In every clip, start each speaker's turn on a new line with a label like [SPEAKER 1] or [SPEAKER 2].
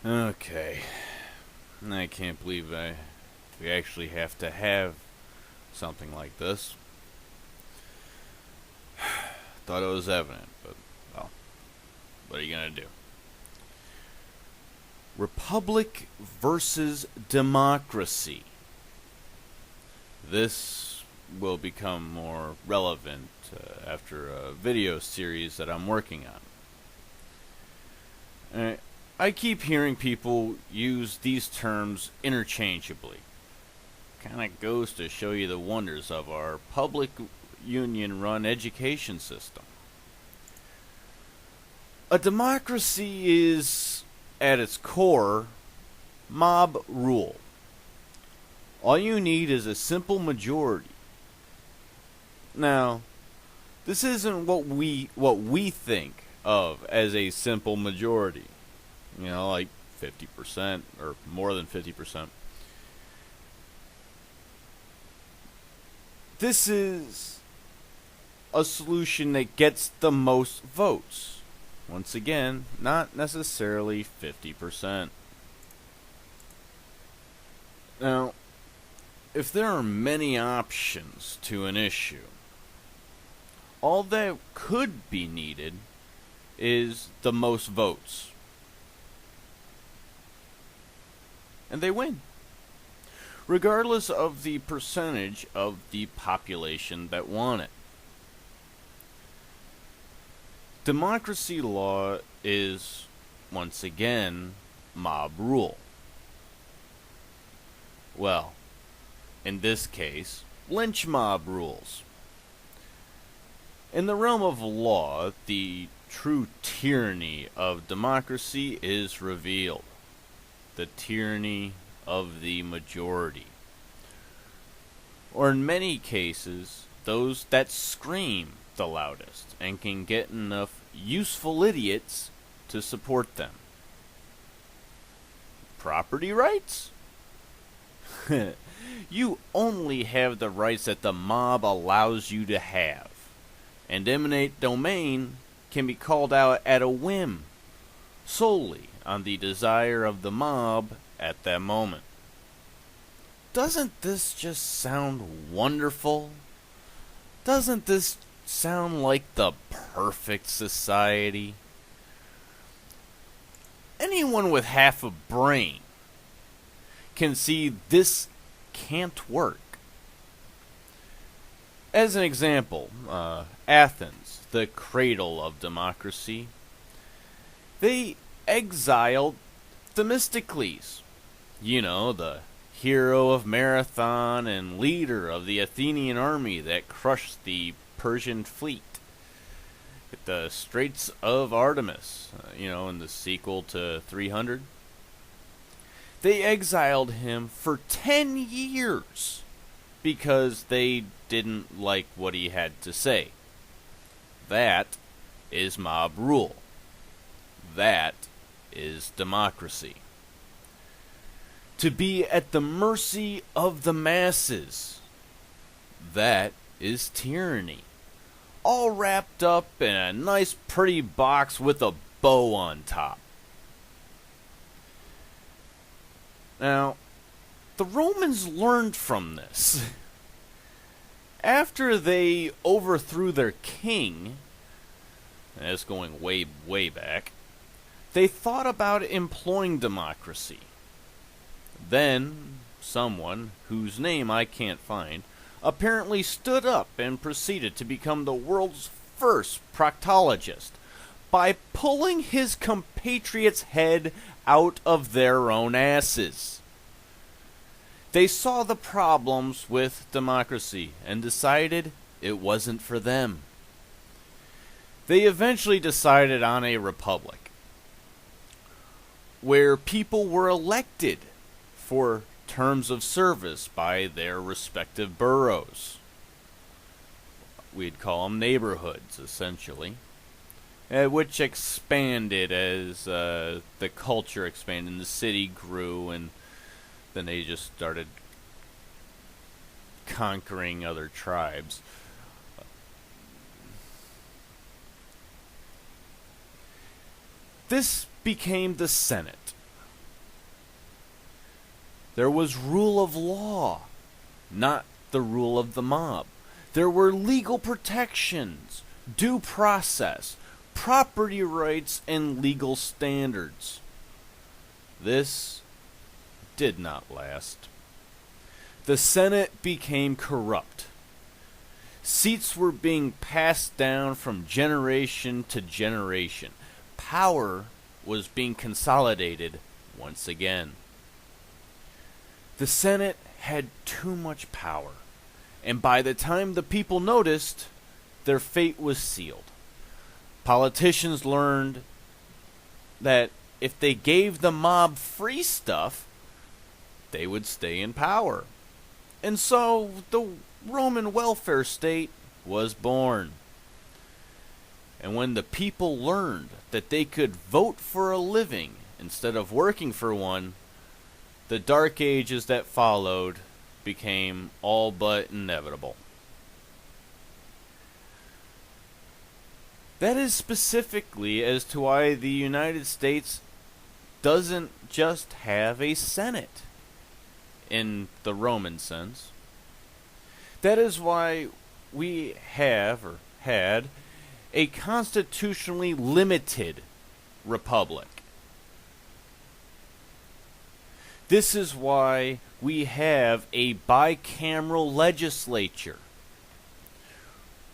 [SPEAKER 1] Okay. I can't believe we actually have to have something like this. Thought it was evident, but, well, what are you going to do? Republic versus democracy. This will become more relevant after a video series that I'm working on. I keep hearing people use these terms interchangeably. Kind of goes to show you the wonders of our public union run education system. A democracy is, at its core, mob rule. All you need is a simple majority. Now, this isn't what we think of as a simple majority. You know, like 50% or more than 50%. This is a solution that gets the most votes. Once again, not necessarily 50%. Now, if there are many options to an issue, all that could be needed is the most votes. And they win, regardless of the percentage of the population that want it. Democracy law is, once again, mob rule. Well, in this case, lynch mob rules. In the realm of law, the true tyranny of democracy is revealed. The tyranny of the majority. Or in many cases, those that scream the loudest and can get enough useful idiots to support them. Property rights? You only have the rights that the mob allows you to have. And eminent domain can be called out at a whim, solely on the desire of the mob at that moment. Doesn't this just sound wonderful? Doesn't this sound like the perfect society? Anyone with half a brain can see this can't work. As an example, Athens, the cradle of democracy, they exiled Themistocles, the hero of Marathon and leader of the Athenian army that crushed the Persian fleet at the Straits of Artemis, in the sequel to 300. They exiled him for 10 years because they didn't like what he had to say. That is mob rule. That is democracy. To be at the mercy of the masses. That is tyranny. All wrapped up in a nice pretty box with a bow on top. Now, the Romans learned from this. After they overthrew their king, and that's going way, way back, they thought about employing democracy. Then, someone, whose name I can't find, apparently stood up and proceeded to become the world's first proctologist by pulling his compatriots' head out of their own asses. They saw the problems with democracy and decided it wasn't for them. They eventually decided on a republic, where people were elected for terms of service by their respective boroughs. We'd call them neighborhoods, essentially, which expanded as the culture expanded and the city grew, and then they just started conquering other tribes. This became the Senate, There was rule of law, not the rule of the mob. There were legal protections, due process, property rights, and legal standards. This did not last. The Senate became corrupt. Seats were being passed down from generation to generation. Power was being consolidated once again. The Senate had too much power, and by the time the people noticed, their fate was sealed. Politicians learned that if they gave the mob free stuff, they would stay in power. And so the Roman welfare state was born. And when the people learned that they could vote for a living instead of working for one, the dark ages that followed became all but inevitable. That is specifically as to why the United States doesn't just have a Senate in the Roman sense. That is why we have, or had, a constitutionally limited republic. This is why we have a bicameral legislature,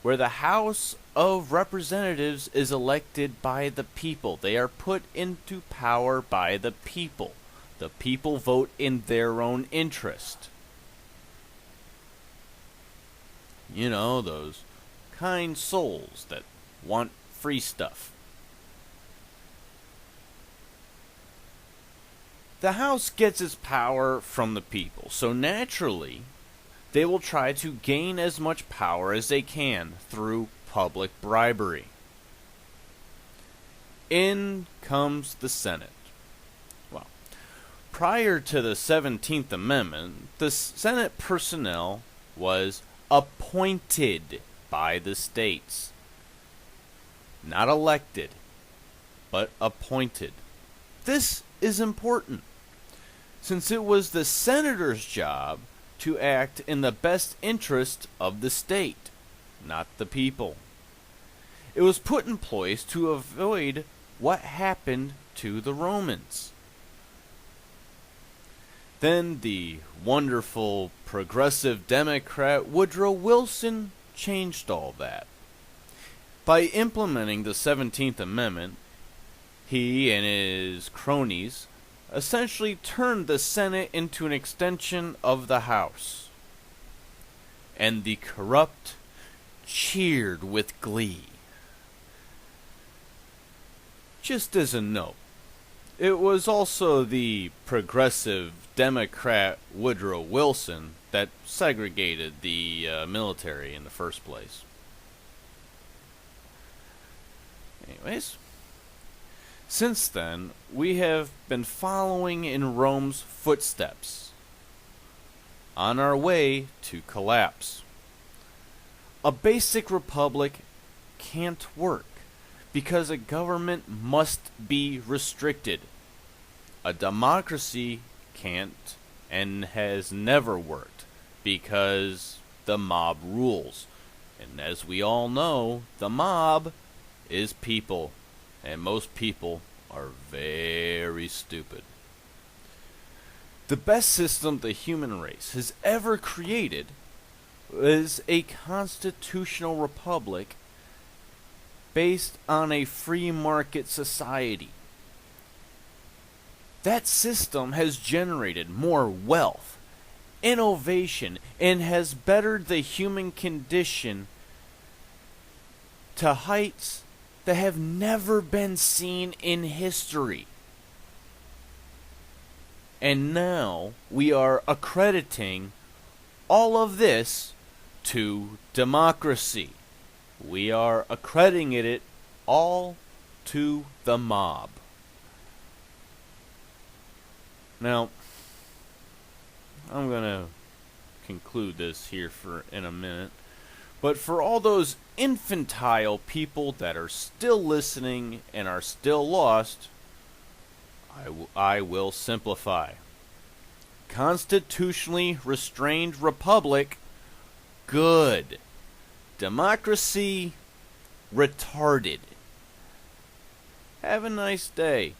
[SPEAKER 1] where the House of Representatives is elected by the people. They are put into power by the people. The people vote in their own interest. You know, those kind souls that want free stuff. The House gets its power from the people, so naturally, they will try to gain as much power as they can through public bribery. In comes the Senate. Well, prior to the 17th Amendment, the Senate personnel was appointed by the states. Not elected, but appointed. This is important, since it was the senator's job to act in the best interest of the state, not the people. It was put in place to avoid what happened to the Romans. Then the wonderful progressive Democrat Woodrow Wilson changed all that. By implementing the 17th Amendment, he and his cronies essentially turned the Senate into an extension of the House. And the corrupt cheered with glee. Just as a note, it was also the progressive Democrat Woodrow Wilson that segregated the military in the first place. Anyways, since then, we have been following in Rome's footsteps, on our way to collapse. A basic republic can't work because a government must be restricted. A democracy can't and has never worked because the mob rules. And as we all know, the mob is people, and most people are very stupid. The best system the human race has ever created is a constitutional republic based on a free market society. That system has generated more wealth, innovation, and has bettered the human condition to heights that have never been seen in history. And now we are accrediting all of this to democracy. We are accrediting it all to the mob. Now, I'm going to conclude this here in a minute. But for all those infantile people that are still listening and are still lost, I will simplify. Constitutionally restrained republic, good. Democracy, retarded. Have a nice day.